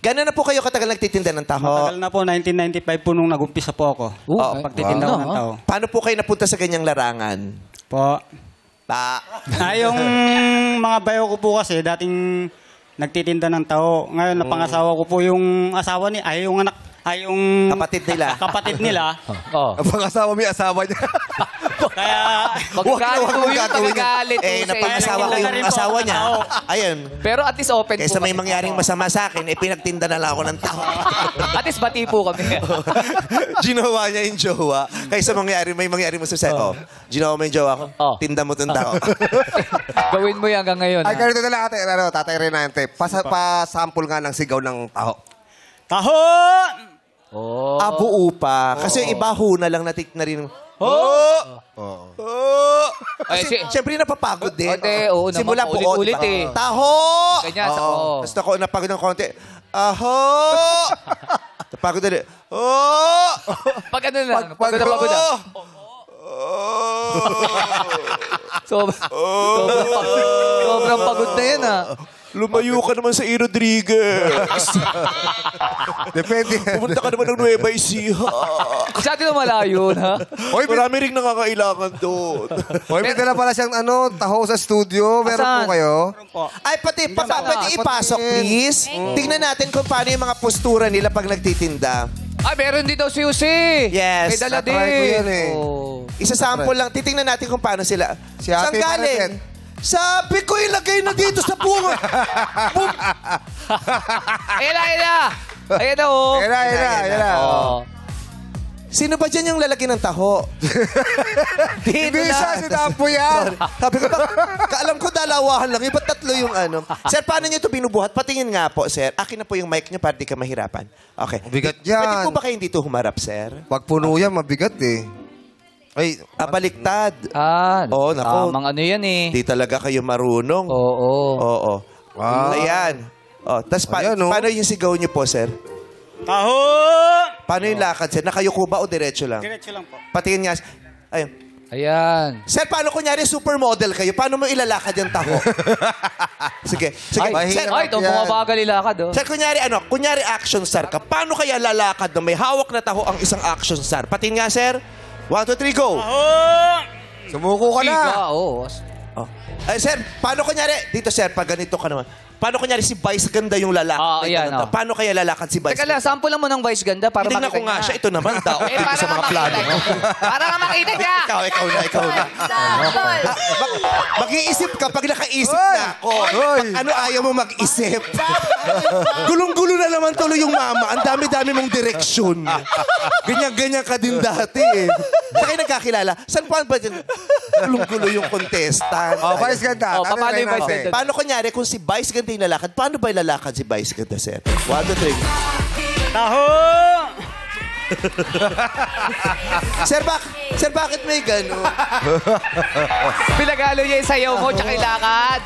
Gano'n na po kayo katagal nagtitinda ng taho? Matagal na po, 1995 po nung nag-umpisa po ako. Pagtitinda ko ng taho. Paano po kayo napunta sa ganyang larangan? Po. Yung mga bayo ko po kasi, dating nagtitinda ng taho. Ngayon, napangasawa ko po yung asawa ni, yung anak, yung kapatid nila. Kapatid nila. Ang pangasawa mo yung asawa niya. Kaya, magagalit napangasawa ko yung asawa niya. Ayun. Pero at least open kaysa po. may mangyaring masama sa akin, pinagtinda na lang ako ng taho. At least bati po kami. Ginawa niya yung jowa. Kaysa may mangyari masama sa akin. Ginawa mo yung jowa ko. Tinda mo itong taho. Gawin mo yan hanggang ngayon. Ay, ganito na lang ate. Tatay Renante. Pa-sample nga ng sigaw ng taho. taho! Buo pa. Kasi iba ho na lang natik na rin. Kasi siyempre napapagod din. Oo, simula naman, buo. ulit-ulit eh. Taho! Ganyan, Tapos ako napagod ng konti. Aho! Napagod na rin. Pag ano lang, pagod na pagod na. Sobrang pagod na yan Lumayo ka naman sa E. Rodriguez. Depende. Pumunta ka naman ng Nueva Ecija. Sa atin na malayo, ha? Oy, marami rin nakakailangan doon. Hoy, may dala pala siyang taho sa studio. Meron po kayo? Ay, pati ipasok, please. Tingnan natin kung paano yung mga postura nila pag nagtitinda. Ay, meron din daw si Jose. Yes. May dala din. Natry ko yan eh. Isa-sample lang. Titingnan natin kung paano sila. Si Ate Saan galing? Maricel. Sabi ko, ilagay na dito sa bunga. Ayan na. Ayan na. Sino ba dyan yung lalaki ng taho? Hindi siya, si Tampo yan. Sabi ko, alam ko dalawahan lang. Iba't tatlo yung ano. Sir, paano nyo ito binubuhat? Patingin nga po, sir. Akin na po yung mic nyo para di ka mahirapan. Okay. Mabigat yan. Pwede po ba kayong dito humarap, sir? Pag puno yan, mabigat eh. Ay, baliktad. Oo, nako. Tamang ano yan eh. Di talaga kayo marunong. Oo. Ayan. Tapos paano yung sigaw nyo po, sir? taho! Paano yung lakad, sir? Nakayuko ba o diretso lang? Diretso lang po. Patingin nga. Ayun. Ayan. Sir, paano kunyari supermodel kayo? Paano mo ilalakad yung taho? Sige. Sir, Ay, ito bumabagal ilakad, Sir, kunyari action star ka. Paano kaya lalakad na may hawak na taho ang isang action star? Patingin nga, sir. 1, 2, 3, go! sumuko ka na. Ay, sir, paano kunyari, dito sir, pag ganito ka naman, paano kunyari si Vice Ganda yung lalakad? Paano kaya lalakad si Vice Teka lang, sample lang mo ng Vice Ganda para Tingnan makita ko nga siya, ito naman, daot dito sa mga plano. Para nga makita niya. Ikaw na. Mag-iisip ka pag nakaisip na ako. Ano ayaw mo mag-isip? Gulong-gulo na naman tuloy yung mama. Ang dami-dami mong direksyon. Ganyan-ganyan ka din dati eh. Sa kayo nagkakilala, saan pa ba dyan? Gulong-gulo yung contestant. Vice Ganda. Paano yung Vice Ganda? Paano kunyari kung si Vice Ganda yung lalakad, paano ba ilalakad si Vice Ganda, sir? 1, 2, 3. Taho! Sir, bakit may gano'n? Pinagalo niya yung sayaw mo tsaka ilakad.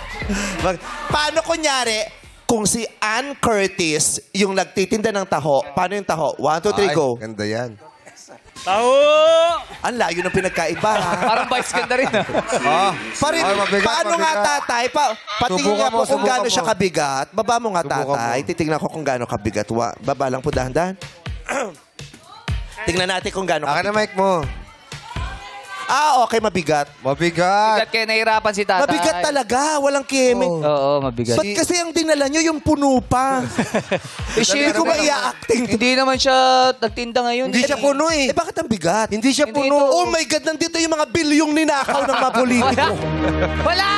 Paano kunyari, kung si Ann Curtis yung nagtitinda ng taho, paano yung taho? 1, 2, 3, go. Ganda yan. Taho! Ang layo ng pinagkaiba, ha? Parang Vice Ganda rin. Paano nga, tatay? Patingin nga po kung gaano siya kabigat. Baba mo nga, tatay. Titingnan ko kung gaano kabigat. Baba lang po, dahan-dahan. Tingnan natin kung gaano Akin kabigat. na mic mo. Okay, mabigat. Mabigat. Bigat kaya nahirapan si tatay. Mabigat talaga, walang keme. Oo, mabigat. Ba't kasi ang dinala nyo yung puno pa? Hindi ko ba i-acting? Hindi naman siya nagtinda ngayon. Hindi siya puno eh. Bakit ang bigat? Hindi siya Hindi puno. ito. Oh my God, nandito yung mga bilyong ninakaw ng mga politiko. Wala!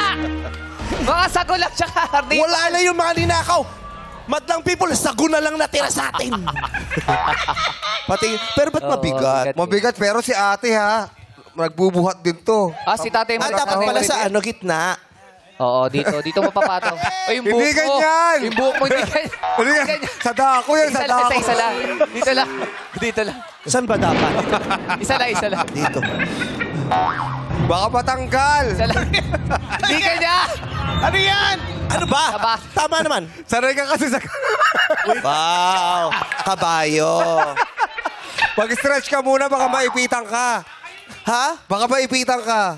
Mga sago lang siya, Hardy. Wala na yung mga ninakaw. Madlang people, sago na lang natira sa atin. Pero ba't mabigat? Mabigat pero si ate ha. Nagbubuhat din to. Si tatay mo. Dapat pala sa gitna. Oo, dito mapapataw. Yung buhok Hindi ganyan. Yung buhok mo, hindi ganyan. Ano yan? Sa dako yan, sa dako. Isa lang. Dito lang. Saan ba dapat? Isa lang. Dito. Baka patanggal. Isa lang. Hindi ganyan. Ano yan? Ano ba? Tama naman. Sanay ka kasi sa... Wow. Kabayo. Pag-stretch ka muna, baka maipitan ka. Ha? Baka maipitan ka.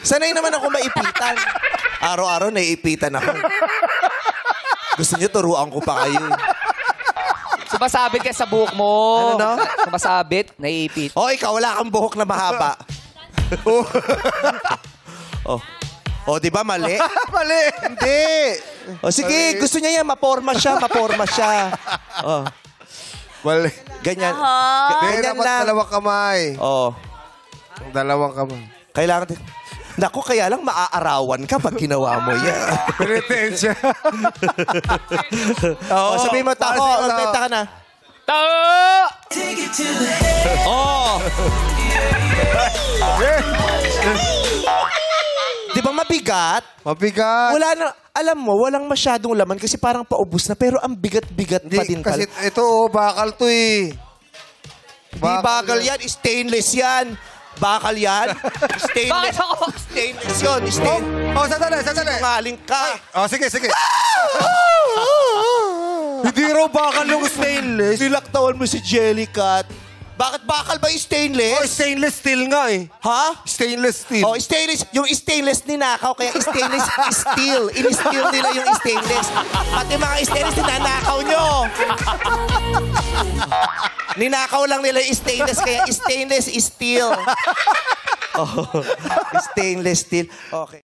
Sanay naman ako maipitan. Araw-araw naiipitan ako. Gusto niyo turuan ko pa kayo. Sumasabit ka sa buhok mo. Ano, no? Sumasabit, naiipit. O, ikaw, wala kang buhok na mahaba. O, di ba mali? Mali. Hindi. O, sige, gusto niya yan. Maporma siya. O. Mali. Ganyan. Hindi, Ganyan dapat lang. dalawang kamay. O. Dalawang kamay. Kailangan din. Naku, kaya lang maaarawan ka pag ginawa mo yan. Penitensya. O, sabihin mo, tako. Sige, Magbenta ka na. Tao! Oh! Di ba mabigat? Mabigat. Wala na, alam mo, walang masyadong laman kasi parang paubos na pero ang bigat-bigat pa din Kasi pala. ito, bakal to eh. Di bakal yan, stainless yan. Bakal yan. Bakit Stainless. ako? Stainless yun. Oh, sandali. Sinungaling ka. Oh, sige. Hindi raw bakal yung stainless. Nilaktawan mo si Jellycat. Bakit bakal ba yung stainless? Oh, stainless steel nga eh. Ha? Stainless steel. Oh, stainless. Yung stainless ninakaw, kaya stainless steel. In-steel nila yung stainless. Pati mga stainless ninanakaw nyo. Ninakaw lang nila yung stainless, kaya stainless steel. Oh, stainless steel. Okay.